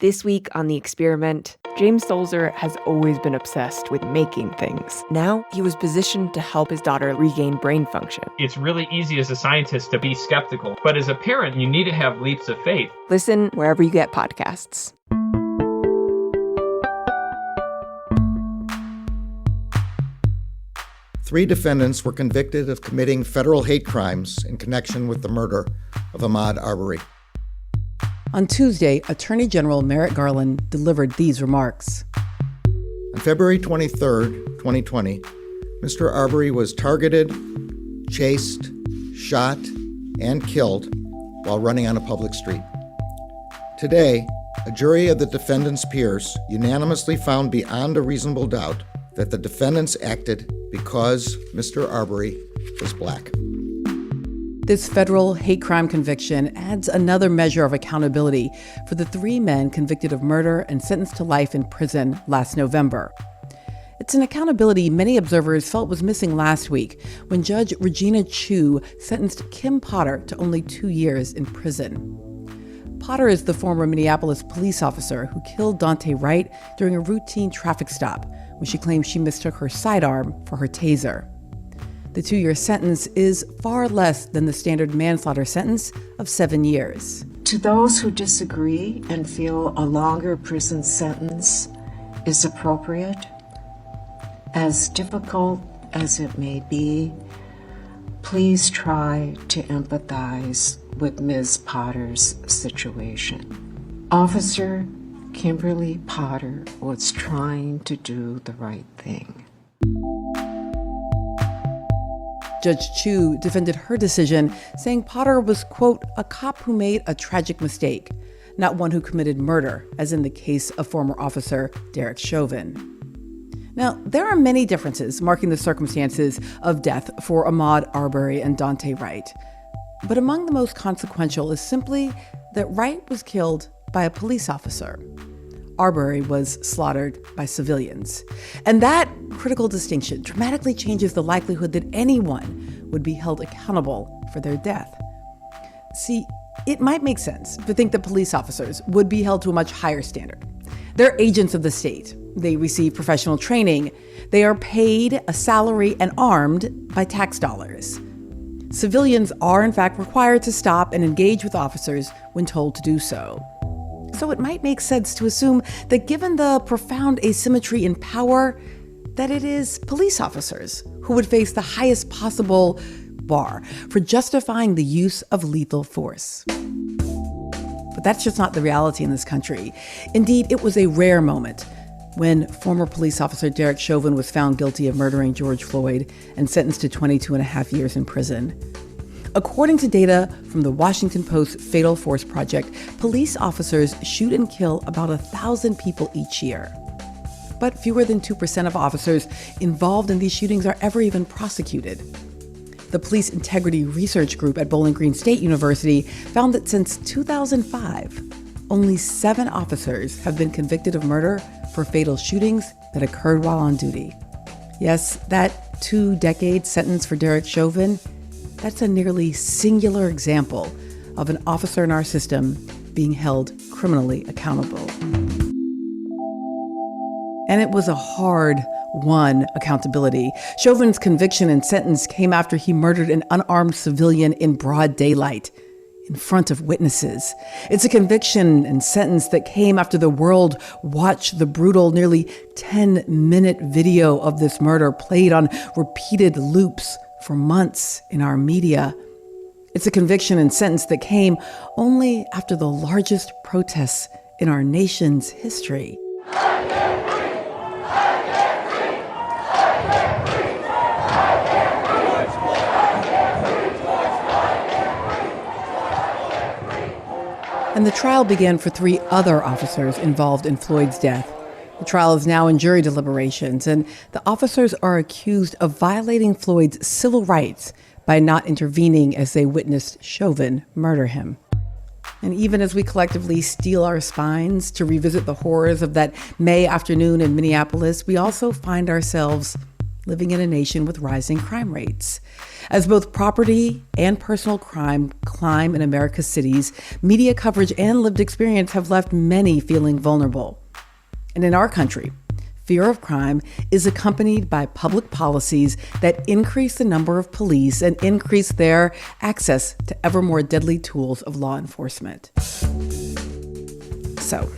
This week on The Experiment, James Stolzer has always been obsessed with making things. Now he was positioned to help his daughter regain brain function. It's really easy as a scientist to be skeptical, but as a parent, you need to have leaps of faith. Listen wherever you get podcasts. Three defendants were convicted of committing federal hate crimes in connection with the murder of Ahmaud Arbery. On Tuesday, Attorney General Merrick Garland delivered these remarks. On February 23, 2020, Mr. Arbery was targeted, chased, shot, and killed while running on a public street. Today, a jury of the defendants' peers unanimously found beyond a reasonable doubt that the defendants acted because Mr. Arbery was black. This federal hate crime conviction adds another measure of accountability for the three men convicted of murder and sentenced to life in prison last November. It's an accountability many observers felt was missing last week when Judge Regina Chu sentenced Kim Potter to only 2 years in prison. Potter is the former Minneapolis police officer who killed Daunte Wright during a routine traffic stop when she claimed she mistook her sidearm for her taser. The 2-year sentence is far less than the standard manslaughter sentence of 7 years. To those who disagree and feel a longer prison sentence is appropriate, as difficult as it may be, please try to empathize with Ms. Potter's situation. Officer Kimberly Potter was trying to do the right thing. Judge Chu defended her decision, saying Potter was, quote, a cop who made a tragic mistake, not one who committed murder, as in the case of former officer Derek Chauvin. Now, there are many differences marking the circumstances of death for Ahmaud Arbery and Daunte Wright. But among the most consequential is simply that Wright was killed by a police officer. Arbery was slaughtered by civilians. And that critical distinction dramatically changes the likelihood that anyone would be held accountable for their death. See, it might make sense to think that police officers would be held to a much higher standard. They're agents of the state. They receive professional training. They are paid a salary and armed by tax dollars. Civilians are, in fact, required to stop and engage with officers when told to do so. So it might make sense to assume that given the profound asymmetry in power, that it is police officers who would face the highest possible bar for justifying the use of lethal force. But that's just not the reality in this country. Indeed, it was a rare moment when former police officer Derek Chauvin was found guilty of murdering George Floyd and sentenced to 22.5 years in prison. According to data from the Washington Post Fatal Force Project, police officers shoot and kill about 1,000 people each year. But fewer than 2% of officers involved in these shootings are ever even prosecuted. The Police Integrity Research Group at Bowling Green State University found that since 2005, only 7 officers have been convicted of murder for fatal shootings that occurred while on duty. Yes, that 2-decade sentence for Derek Chauvin, that's a nearly singular example of an officer in our system being held criminally accountable. And it was a hard-won accountability. Chauvin's conviction and sentence came after he murdered an unarmed civilian in broad daylight, in front of witnesses. It's a conviction and sentence that came after the world watched the brutal, nearly 10-minute video of this murder played on repeated loops for months in our media. It's a conviction and sentence that came only after the largest protests in our nation's history. And the trial began for 3 other officers involved in Floyd's death. The trial is now in jury deliberations, and the officers are accused of violating Floyd's civil rights by not intervening as they witnessed Chauvin murder him. And even as we collectively steel our spines to revisit the horrors of that May afternoon in Minneapolis, we also find ourselves living in a nation with rising crime rates. As both property and personal crime climb in America's cities, media coverage and lived experience have left many feeling vulnerable. And in our country, fear of crime is accompanied by public policies that increase the number of police and increase their access to ever more deadly tools of law enforcement. So,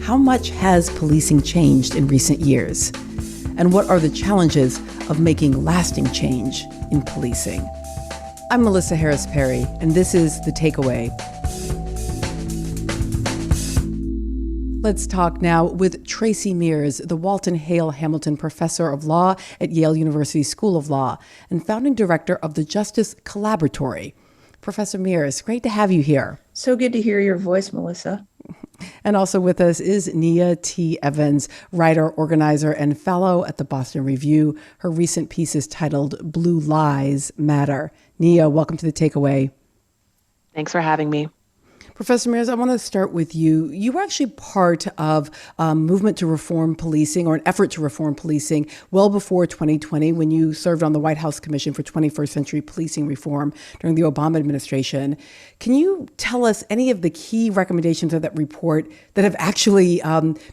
how much has policing changed in recent years? And what are the challenges of making lasting change in policing? I'm Melissa Harris Perry, and this is The Takeaway. Let's talk now with Tracy Mears, the Walton Hale Hamilton Professor of Law at Yale University School of Law and founding director of the Justice Collaboratory. Professor Mears, great to have you here. So good to hear your voice, Melissa. And also with us is Nia T. Evans, writer, organizer, and fellow at the Boston Review. Her recent piece is titled Blue Lives Matter. Nia, welcome to The Takeaway. Thanks for having me. Professor Mears, I want to start with you. You were actually part of a movement to reform policing, or an effort to reform policing, well before 2020 when you served on the White House Commission for 21st Century Policing Reform during the Obama administration. Can you tell us any of the key recommendations of that report that have actually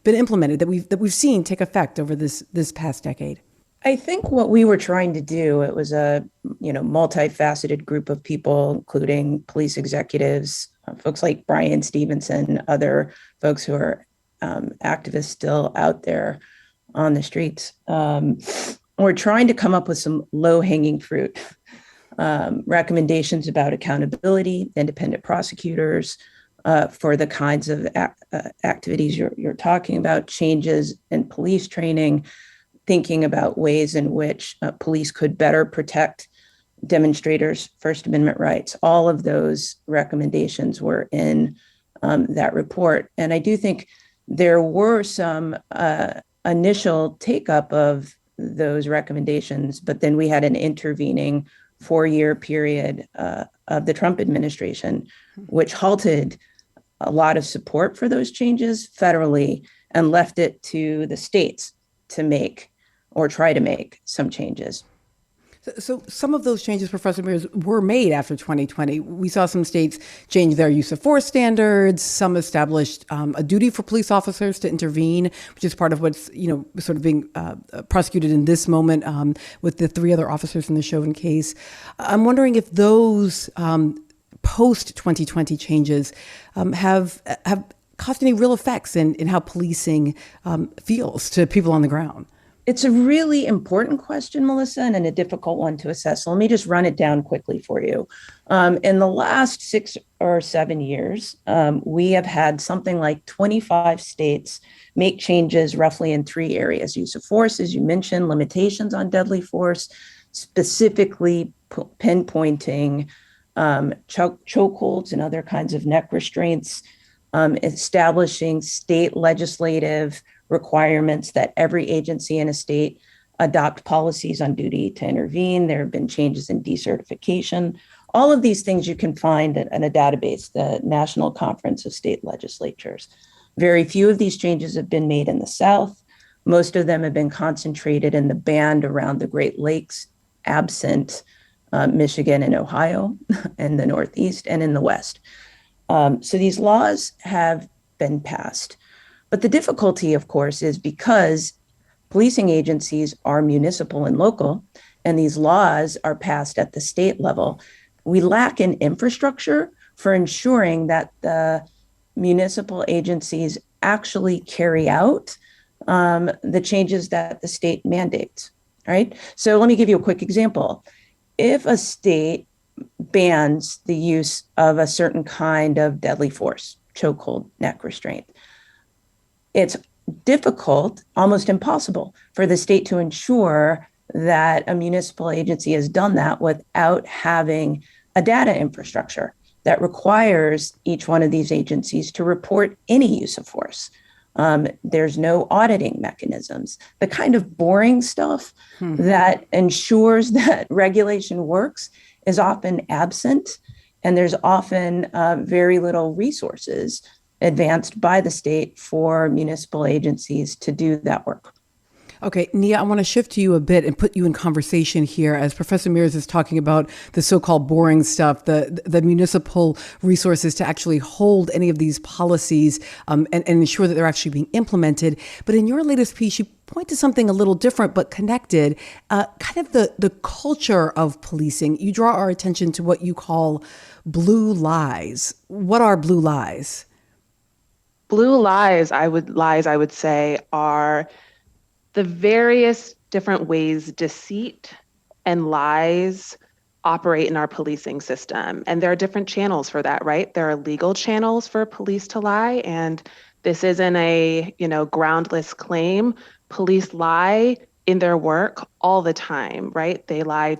been implemented, that we've seen take effect over this past decade? I think what we were trying to do, it was a multifaceted group of people, including police executives, folks like Brian Stevenson, other folks who are activists still out there on the streets. We're trying to come up with some low-hanging fruit recommendations about accountability, independent prosecutors for the kinds of activities you're talking about, changes in police training, thinking about ways in which police could better protect demonstrators' First Amendment rights. All of those recommendations were in that report. And I do think there were some initial take-up of those recommendations, but then we had an intervening 4-year period of the Trump administration, which halted a lot of support for those changes federally and left it to the states to make or try to make some changes. So some of those changes, Professor Mears, were made after 2020. We saw some states change their use of force standards. Some established a duty for police officers to intervene, which is part of what's sort of being prosecuted in this moment with the 3 other officers in the Chauvin case. I'm wondering if those post-2020 changes have caused any real effects in how policing feels to people on the ground. It's a really important question, Melissa, and a difficult one to assess. So let me just run it down quickly for you. In the last 6 or 7 years, we have had something like 25 states make changes roughly in 3 areas: use of force, as you mentioned, limitations on deadly force, specifically pinpointing chokeholds and other kinds of neck restraints, establishing state legislative requirements that every agency in a state adopt policies on duty to intervene. There have been changes in decertification. All of these things you can find in a database, the National Conference of State Legislatures. Very few of these changes have been made in the South. Most of them have been concentrated in the band around the Great Lakes, absent Michigan and Ohio, and the Northeast and in the West. So these laws have been passed. But the difficulty, of course, is because policing agencies are municipal and local, and these laws are passed at the state level, we lack an infrastructure for ensuring that the municipal agencies actually carry out the changes that the state mandates, right? So let me give you a quick example. If a state bans the use of a certain kind of deadly force, chokehold, neck restraint, it's difficult, almost impossible, for the state to ensure that a municipal agency has done that without having a data infrastructure that requires each one of these agencies to report any use of force. There's no auditing mechanisms. The kind of boring stuff that ensures that regulation works is often absent, and there's often very little resources advanced by the state for municipal agencies to do that work. Okay, Nia, I want to shift to you a bit and put you in conversation here as Professor Mears is talking about the so-called boring stuff, the municipal resources to actually hold any of these policies and ensure that they're actually being implemented. But in your latest piece, you point to something a little different but connected, kind of the culture of policing. You draw our attention to what you call blue lies. What are blue lies? Blue lies, I would say, are the various different ways deceit and lies operate in our policing system. And there are different channels for that, right? There are legal channels for police to lie, and this isn't a, groundless claim. Police lie in their work all the time, right? They lie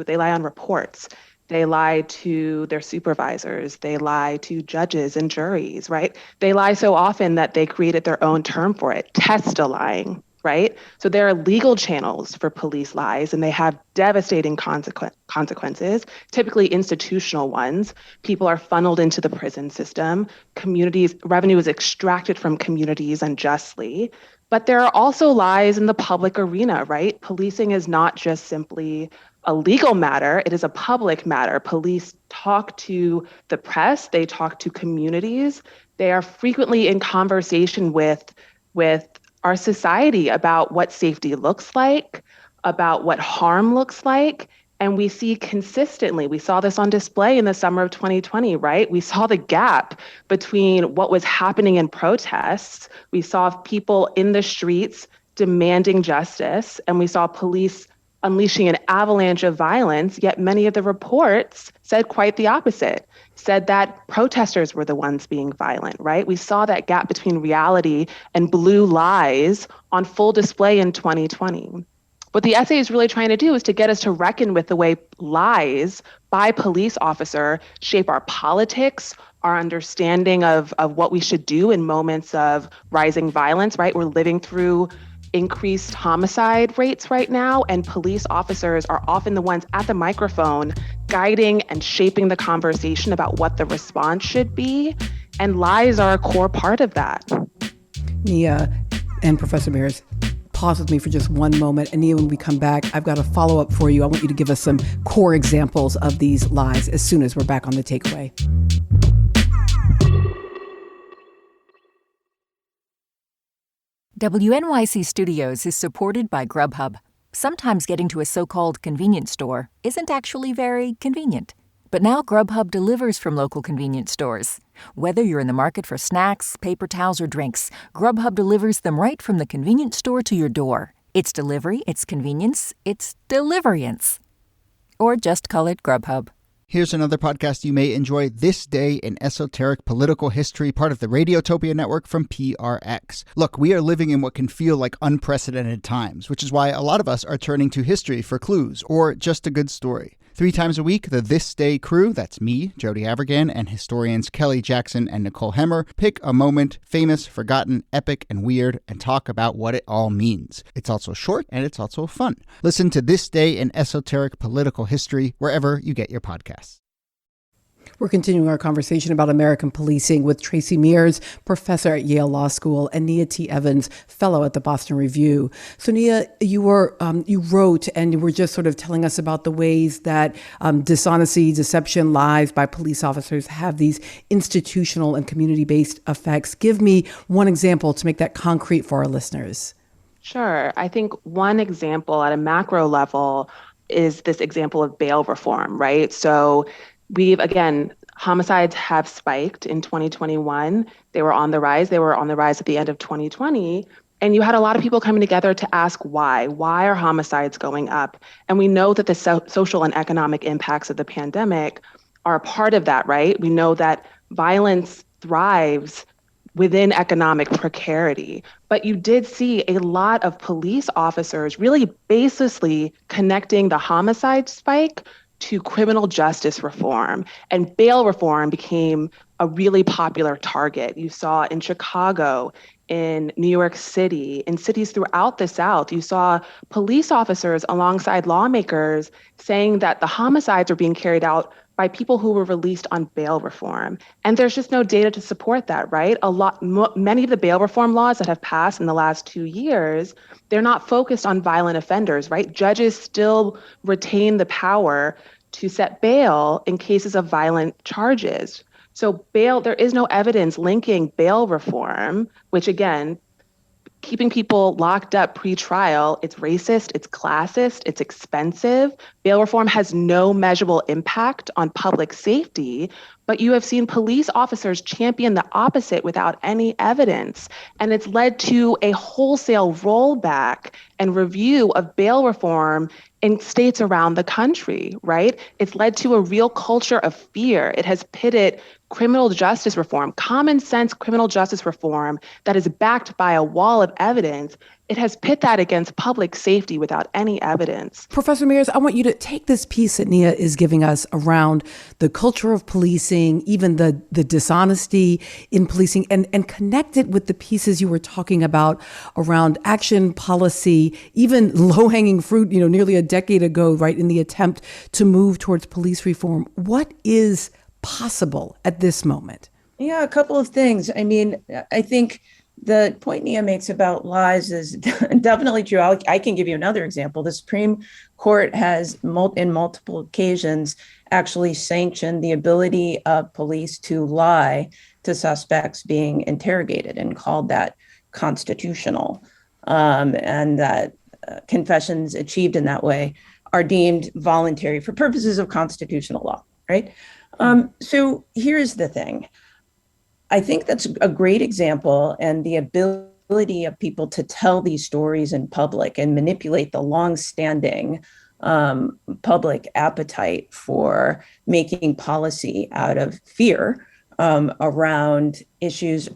on reports. They lie to their supervisors. They lie to judges and juries, right? They lie so often that they created their own term for it, test-a-lying, right? So there are legal channels for police lies, and they have devastating consequences, typically institutional ones. People are funneled into the prison system. Revenue is extracted from communities unjustly. But there are also lies in the public arena, right? Policing is not just simply a legal matter, it is a public matter. Police talk to the press, they talk to communities. They are frequently in conversation with our society about what safety looks like, about what harm looks like. And we see consistently, we saw this on display in the summer of 2020, right? We saw the gap between what was happening in protests. We saw people in the streets demanding justice, and we saw police unleashing an avalanche of violence, yet many of the reports said quite the opposite, said that protesters were the ones being violent, right? We saw that gap between reality and blue lies on full display in 2020. What the essay is really trying to do is to get us to reckon with the way lies by police officer shape our politics, our understanding of what we should do in moments of rising violence, right? We're living through increased homicide rates right now, and police officers are often the ones at the microphone guiding and shaping the conversation about what the response should be. And lies are a core part of that. Nia and Professor Mears, pause with me for just one moment. And Nia, when we come back, I've got a follow-up for you. I want you to give us some core examples of these lies as soon as we're back on The Takeaway. WNYC Studios is supported by Grubhub. Sometimes getting to a so-called convenience store isn't actually very convenient. But now Grubhub delivers from local convenience stores. Whether you're in the market for snacks, paper towels, or drinks, Grubhub delivers them right from the convenience store to your door. It's delivery, it's convenience, it's deliverience. Or just call it Grubhub. Here's another podcast you may enjoy: This Day in Esoteric Political History, part of the Radiotopia Network from PRX. Look, we are living in what can feel like unprecedented times, which is why a lot of us are turning to history for clues or just a good story. 3 times a week, the This Day crew, that's me, Jody Avirgan, and historians Kelly Jackson and Nicole Hemmer, pick a moment, famous, forgotten, epic, and weird, and talk about what it all means. It's also short, and it's also fun. Listen to This Day in Esoteric Political History wherever you get your podcasts. We're continuing our conversation about American policing with Tracy Mears, professor at Yale Law School, and Nia T. Evans, fellow at the Boston Review. So Nia, you wrote and you were just sort of telling us about the ways that dishonesty, deception, lies by police officers have these institutional and community-based effects. Give me one example to make that concrete for our listeners. Sure. I think one example at a macro level is this example of bail reform, right? So homicides have spiked in 2021. They were on the rise. They were on the rise at the end of 2020. And you had a lot of people coming together to ask why. Why are homicides going up? And we know that the social and economic impacts of the pandemic are a part of that, right? We know that violence thrives within economic precarity. But you did see a lot of police officers really baselessly connecting the homicide spike to criminal justice reform. And bail reform became a really popular target. You saw in Chicago, in New York City, in cities throughout the South, you saw police officers alongside lawmakers saying that the homicides are being carried out by people who were released on bail reform. And there's just no data to support that, right? Many of the bail reform laws that have passed in the last 2 years, they're not focused on violent offenders, right? Judges still retain the power to set bail in cases of violent charges. So there is no evidence linking bail reform, which again, keeping people locked up pre-trial, it's racist, it's classist, it's expensive. Bail reform has no measurable impact on public safety, but you have seen police officers champion the opposite without any evidence. And it's led to a wholesale rollback and review of bail reform in states around the country, right? It's led to a real culture of fear. It has pitted criminal justice reform, common sense criminal justice reform that is backed by a wall of evidence. It has pit that against public safety without any evidence. Professor Mears, I want you to take this piece that Nia is giving us around the culture of policing, even the dishonesty in policing, and connect it with the pieces you were talking about around action policy, even low-hanging fruit, nearly a decade ago, right, in the attempt to move towards police reform. What is possible at this moment? Yeah, a couple of things. I mean, I think the point Nia makes about lies is definitely true. I can give you another example. The Supreme Court has, in multiple occasions, actually sanctioned the ability of police to lie to suspects being interrogated and called that constitutional. And that confessions achieved in that way are deemed voluntary for purposes of constitutional law, right? So here's the thing. I think that's a great example, and the ability of people to tell these stories in public and manipulate the longstanding public appetite for making policy out of fear around issues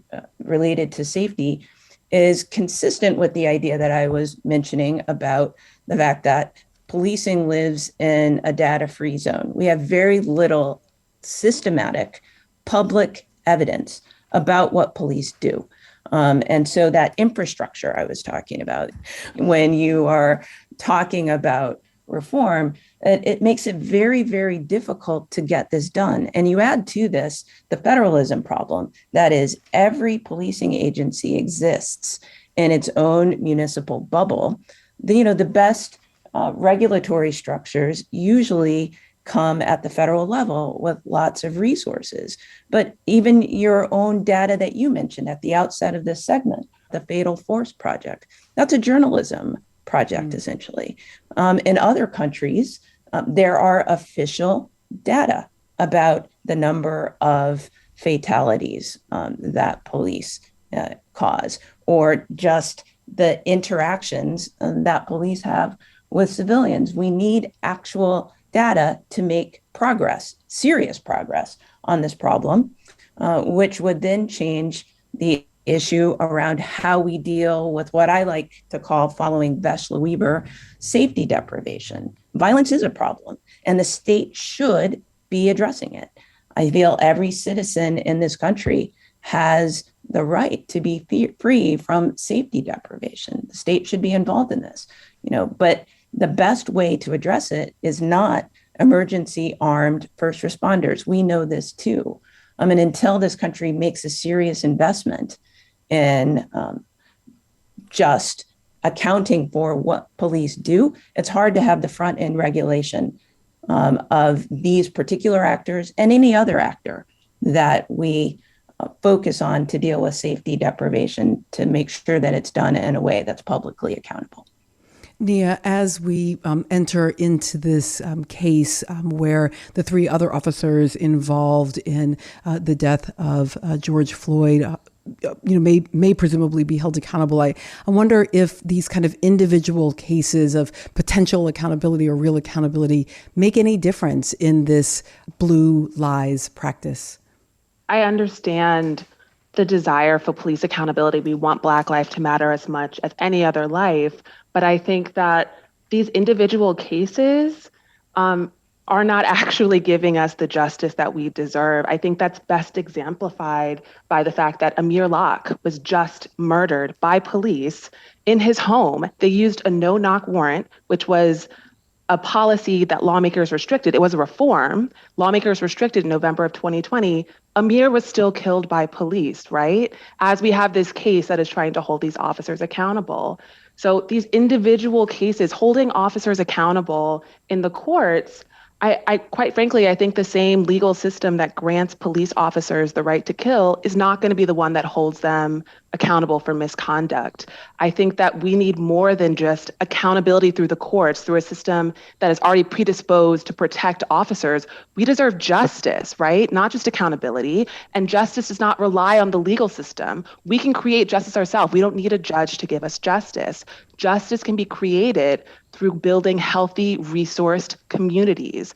related to safety is consistent with the idea that I was mentioning about the fact that policing lives in a data-free zone. We have very little systematic public evidence about what police do. And so that infrastructure I was talking about, when you are talking about reform, it makes it very, very difficult to get this done. And you add to this the federalism problem. That is, every policing agency exists in its own municipal bubble. The best regulatory structures usually come at the federal level with lots of resources. But even your own data that you mentioned at the outset of this segment, the Fatal Force Project, that's a journalism project, essentially. In other countries, there are official data about the number of fatalities that police cause, or just the interactions that police have with civilians. We need actual data to make progress, serious progress on this problem, which would then change the issue around how we deal with what I like to call, following Veschler-Weber, safety deprivation. Violence is a problem, and the state should be addressing it. I feel every citizen in this country has the right to be free from safety deprivation. The state should be involved in this, but the best way to address it is not emergency armed first responders. We know this too. Until this country makes a serious investment in just accounting for what police do, it's hard to have the front end regulation of these particular actors and any other actor that we focus on to deal with safety deprivation, to make sure that it's done in a way that's publicly accountable. Nia, as we enter into this case where the three other officers involved in the death of George Floyd may presumably be held accountable, I wonder if these kind of individual cases of potential accountability or real accountability make any difference in this blue lies practice. I understand the desire for police accountability. We want Black life to matter as much as any other life. But I think that these individual cases are not actually giving us the justice that we deserve. I think that's best exemplified by the fact that Amir Locke was just murdered by police in his home. They used a no-knock warrant, which was a policy that lawmakers restricted. It was a reform. Lawmakers restricted in November of 2020. Amir was still killed by police, right? As we have this case that is trying to hold these officers accountable. So these individual cases, holding officers accountable in the courts, I quite frankly, I think the same legal system that grants police officers the right to kill is not going to be the one that holds them accountable for misconduct. I think that we need more than just accountability through the courts, through a system that is already predisposed to protect officers. We deserve justice, right? Not just accountability. And justice does not rely on the legal system. We can create justice ourselves. We don't need a judge to give us justice. Justice can be created through building healthy, resourced communities.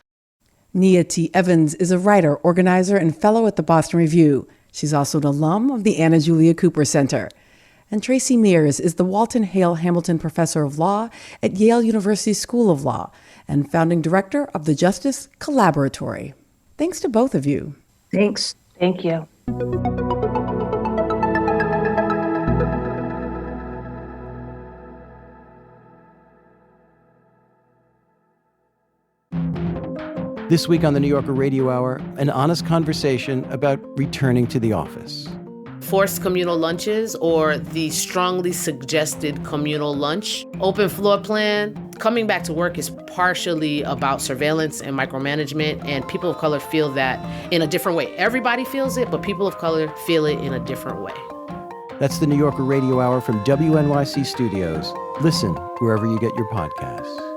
Nia T. Evans is a writer, organizer, and fellow at the Boston Review. She's also an alum of the Anna Julia Cooper Center. And Tracy Mears is the Walton Hale Hamilton Professor of Law at Yale University School of Law and founding director of the Justice Collaboratory. Thanks to both of you. Thanks. Thank you. This week on the New Yorker Radio Hour, an honest conversation about returning to the office. Forced communal lunches or the strongly suggested communal lunch. Open floor plan. Coming back to work is partially about surveillance and micromanagement, and people of color feel that in a different way. Everybody feels it, but people of color feel it in a different way. That's the New Yorker Radio Hour from WNYC Studios. Listen wherever you get your podcasts.